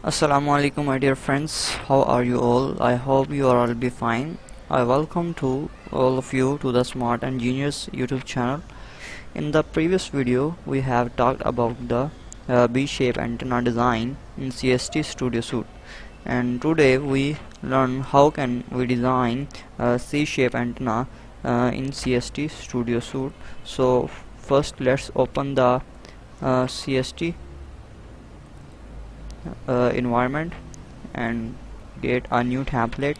Assalamu alaikum my dear friends, how are you all? I hope you are all be fine. I welcome to all of you to the Smart and Genius YouTube channel. In the previous video we have talked about the B-shape antenna design in CST Studio Suite, and today we learn how can we design a C-shape antenna in CST Studio Suite. So first let's open the CST environment and get a new template.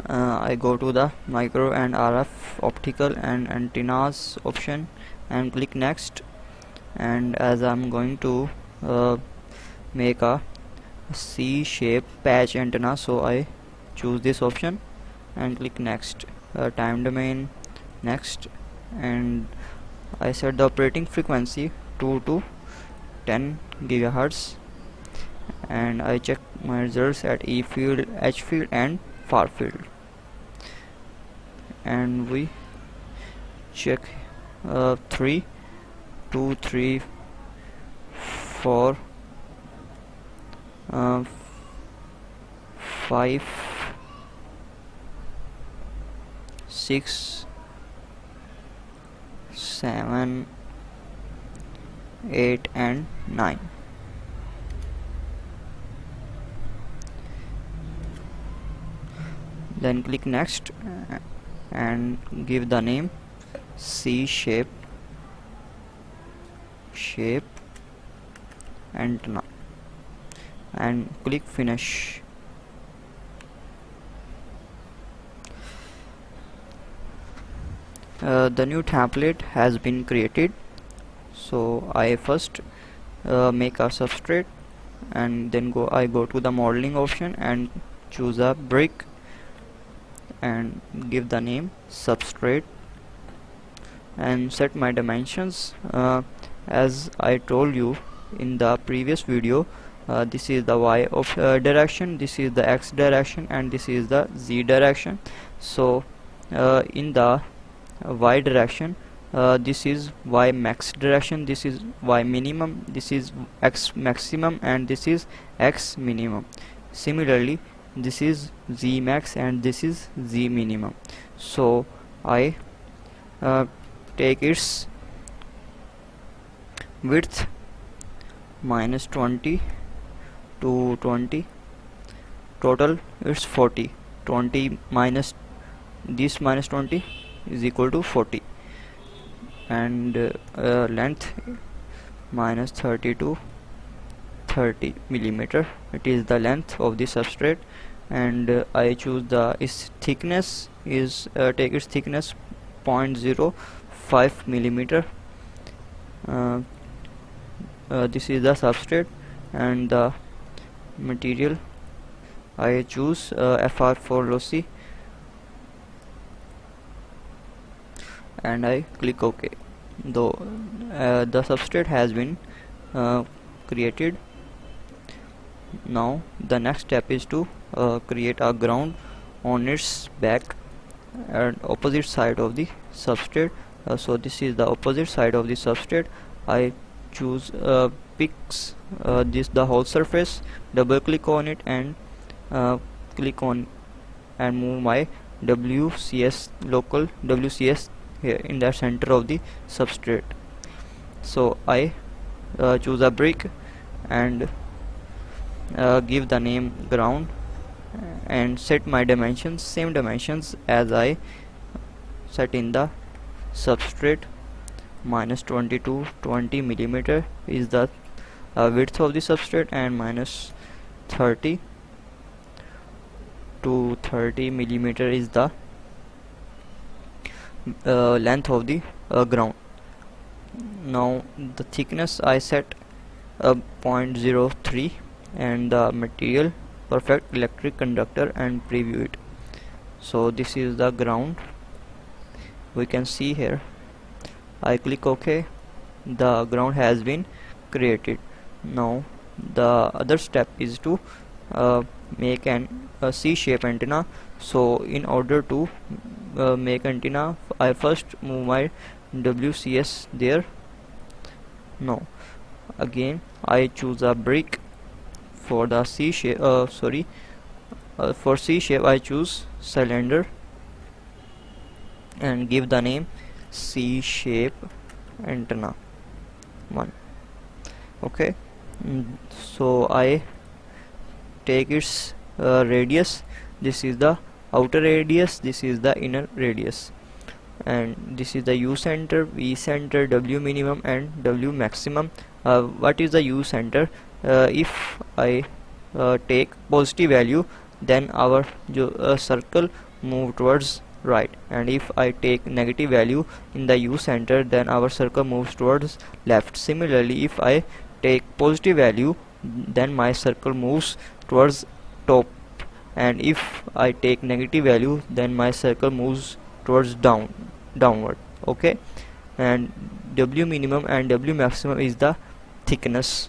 I go to the micro and RF optical and antennas option and click next, and as I'm going to make a C-shape patch antenna, so I choose this option and click next. Time domain next, and I set the operating frequency 2 to 10 gigahertz, and I check my results at E field, H field and far field, and we check 3 2 3 4 5 6 7 8 and 9. Then click next and give the name C-shape antenna and click finish. The new template has been created, so I first make a substrate, and then I go to the modeling option and choose a brick and give the name substrate and set my dimensions. As I told you in the previous video, this is the Y direction, this is the X direction, and this is the Z direction. So in the Y direction, this is Y max direction, this is Y minimum, this is X maximum, and this is X minimum. Similarly, this is Z max and this is Z minimum. So I take its width minus 20 to 20, total it's 40. 20 minus this minus 20 is equal to 40, and length minus 30 to 30 millimeter. It is the length of the substrate, and I choose the its thickness is take its thickness 0.05 millimeter. This is the substrate, and the material I choose FR4 lossy, and I click OK. Though the substrate has been created. Now the next step is to create a ground on its back and opposite side of the substrate. So this is the opposite side of the substrate. I choose picks this the whole surface, double click on it, and click on and move my WCS local WCS here in the center of the substrate. So I choose a brick and give the name ground and set my dimensions, same dimensions as I set in the substrate. Minus 20 to 20 millimeter is the width of the substrate, and minus 30 to 30 millimeter is the length of the ground. Now the thickness I set 0.03, and the material perfect electric conductor, and preview it. So this is the ground, we can see here. I click OK. The ground has been created. Now the other step is to make a C-shape antenna. So in order to make antenna, I first move my WCS there. No, again I choose a brick. For the C shape, for C shape I choose cylinder and give the name C shape antenna 1. Okay. So I take its radius. This is the outer radius, this is the inner radius, and this is the U center, V center, W minimum and W maximum. What is the U center? If I take positive value, then our circle move towards right, and if I take negative value in the U center, then our circle moves towards left. Similarly, if I take positive value, then my circle moves towards top, and if I take negative value, then my circle moves towards downward. Okay. And W minimum and W maximum is the thickness,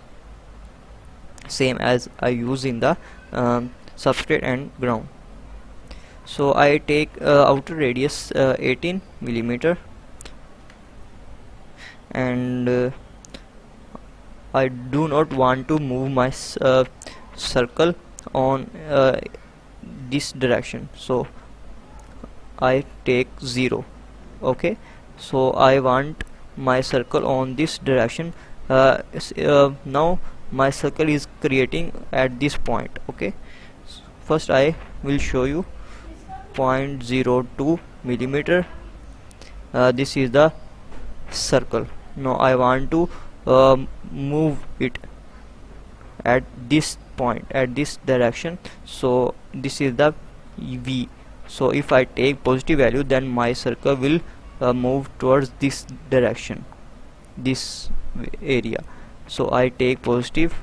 same as I use in the substrate and ground. So I take outer radius 18 millimeter, and I do not want to move my circle on this direction, so I take 0. Okay. So I want my circle on this direction. Now my circle is creating at this point. Okay. First I will show you 0.02 millimeter. This is the circle. Now I want to move it at this point, at this direction, so this is the V. So if I take positive value, then my circle will move towards this direction, this area. So I take positive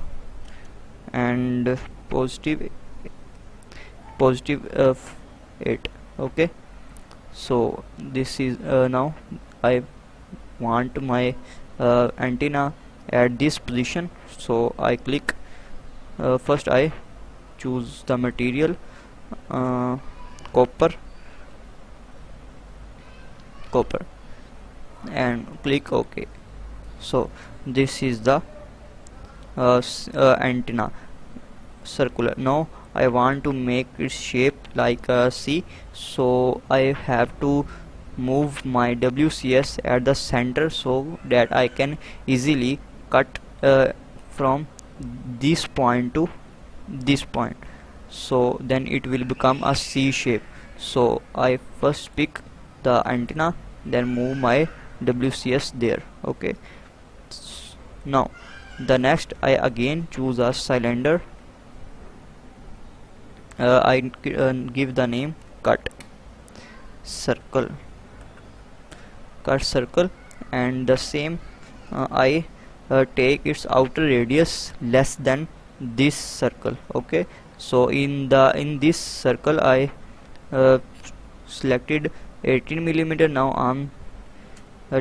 and positive 8. Okay. So this is now I want my antenna at this position, so I click. First I choose the material, copper, and click OK. So this is the antenna, circular. Now I want to make its shape like a C, so I have to move my WCS at the center so that I can easily cut from this point to this point, so then it will become a C shape. So I first pick the antenna, then move my WCS there. Okay. Now the next I again choose a cylinder. I give the name cut circle, and the same I take its outer radius less than this circle. Okay. So in this circle I selected 18 millimeter. Now I'm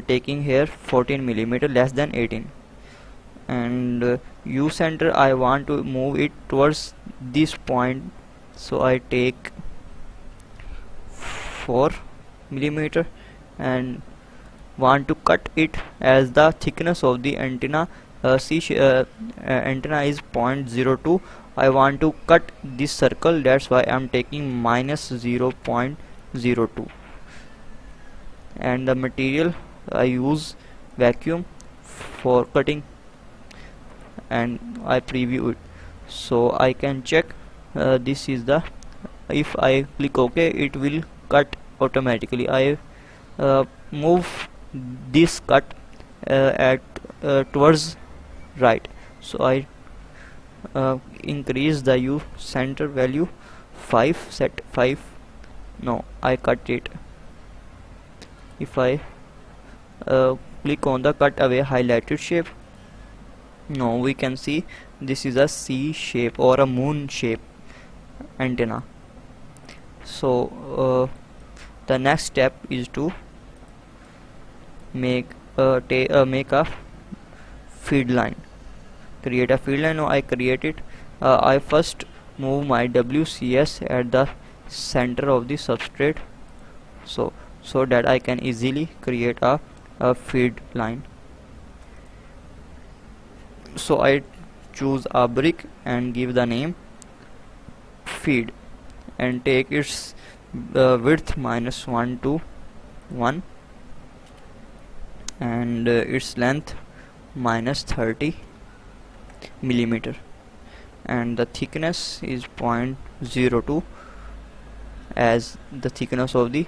taking here 14 millimeter, less than 18, and U center I want to move it towards this point, so I take 4 millimeter and want to cut it as the thickness of the antenna. Antenna is 0.02. I want to cut this circle, that's why I'm taking minus 0.02, and the material I use vacuum for cutting, and I preview it so I can check. This is the, if I click OK, it will cut automatically. I move this cut at towards right, so I increase the U center value 5, set 5. Now I cut it. If I click on the cut away highlighted shape, now we can see this is a C shape or a moon shape antenna. So the next step is to make a feed line, create a feed line. Now I create it. I first move my WCS at the center of the substrate, so that I can easily create a feed line. So I choose a brick and give the name feed and take its width -1 to 1 and its length -30 millimeter, and the thickness is 0.02 as the thickness of the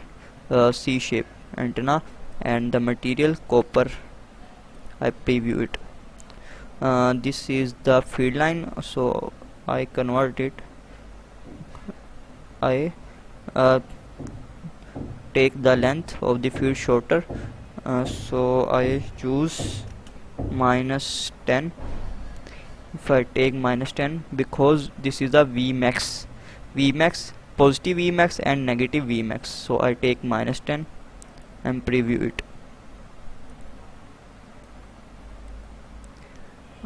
C-shape antenna, and the material copper. I preview it. This is the feed line, so I convert it. I take the length of the feed shorter, so I choose -10. If I take -10, because this is a Vmax, positive Vmax and negative Vmax, so I take -10 and preview it.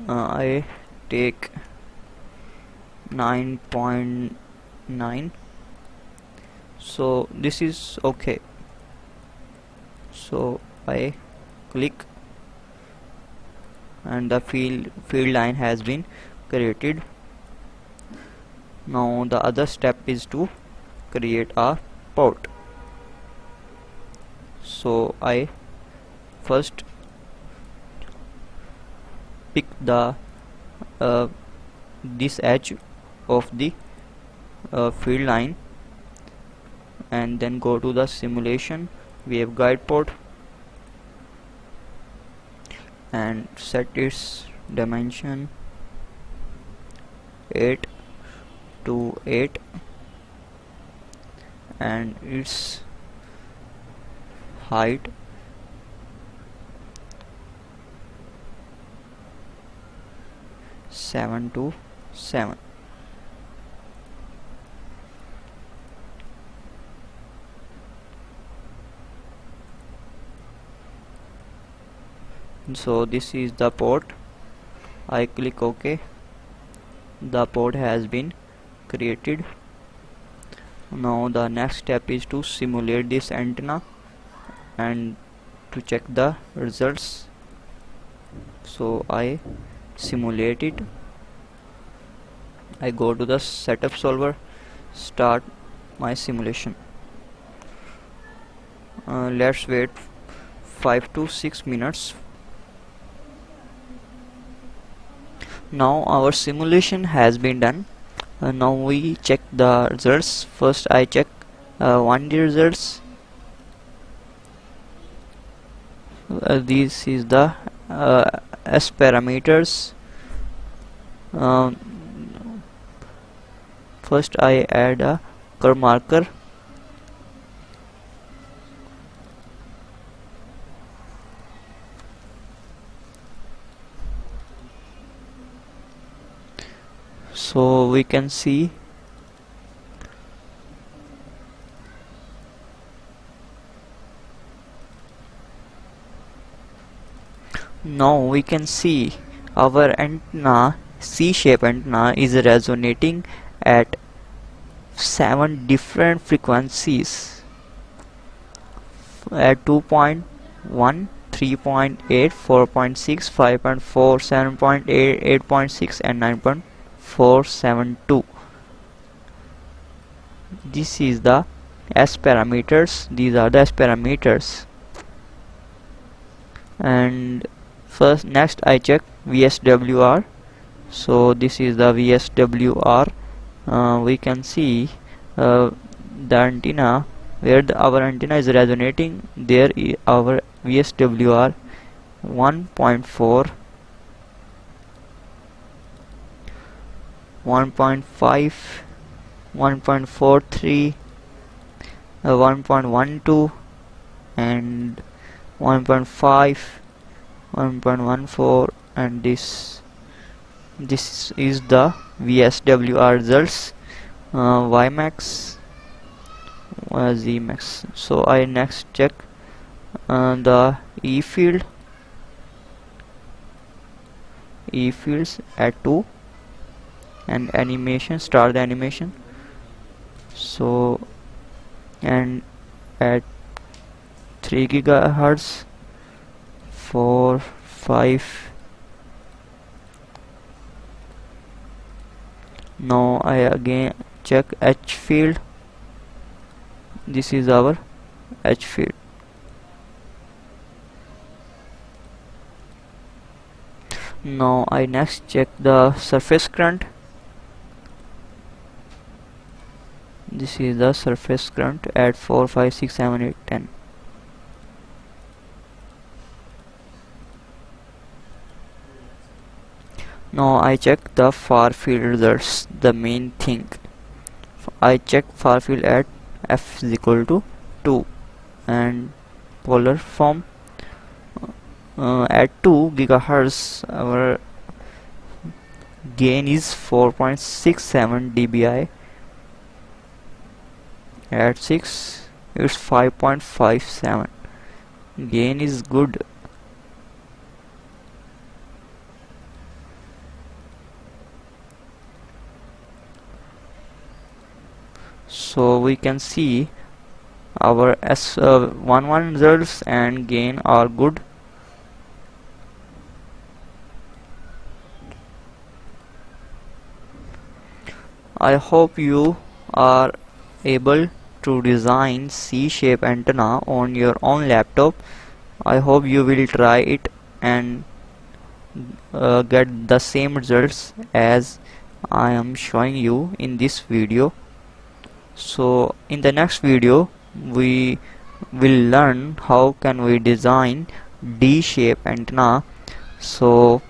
I take 9.9, so this is okay. So I click and the field line has been created. Now the other step is to create a port. So I first pick the this edge of the field line and then go to the simulation waveguide port and set its dimension 8 to 8 and its height 7 to 7. So this is the port. I click OK. The port has been created. Now the next step is to simulate this antenna and to check the results. So I simulate it. I go to the setup solver, start my simulation. Let's wait 5 to 6 minutes. Now our simulation has been done. Now we check the results. First I check 1D results. This is the S parameters. First I add a curve marker. So we can see our antenna, C-shape antenna, is resonating at 7 different frequencies at 2.1, 3.8, 4.6, 5.4, 7.8, 8.6 and 9.472. This is the S parameters. These are the S parameters. And next I check VSWR. So this is the VSWR. We can see the antenna where our antenna is resonating. There is our VSWR 1.4, 1.5, 1.43, 1.12 and 1.5, 1.14, and this is the VSWR results. Ymax, Zmax. So I next check the E fields at 2 and animation, start the animation. So and at 3 gigahertz, 4, 5 Now I again check H field. This is our H field. Now I next check the surface current. This is the surface current at 4, 5, 6, 7, 8, 10. Now I check the far field results, the main thing. I check far field at f is equal to 2 and polar form at 2 gigahertz. Our gain is 4.67 dBi. At 6 it's 5.57. Gain is good. So we can see our S11 results and gain are good. I hope you are able to design C-shape antenna on your own laptop. I hope you will try it and get the same results as I am showing you in this video. So in the next video we will learn how can we design D-shape antenna. So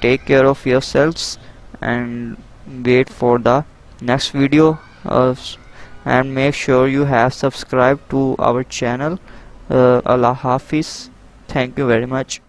take care of yourselves and wait for the next video, and make sure you have subscribed to our channel. Allah Hafiz. Thank you very much.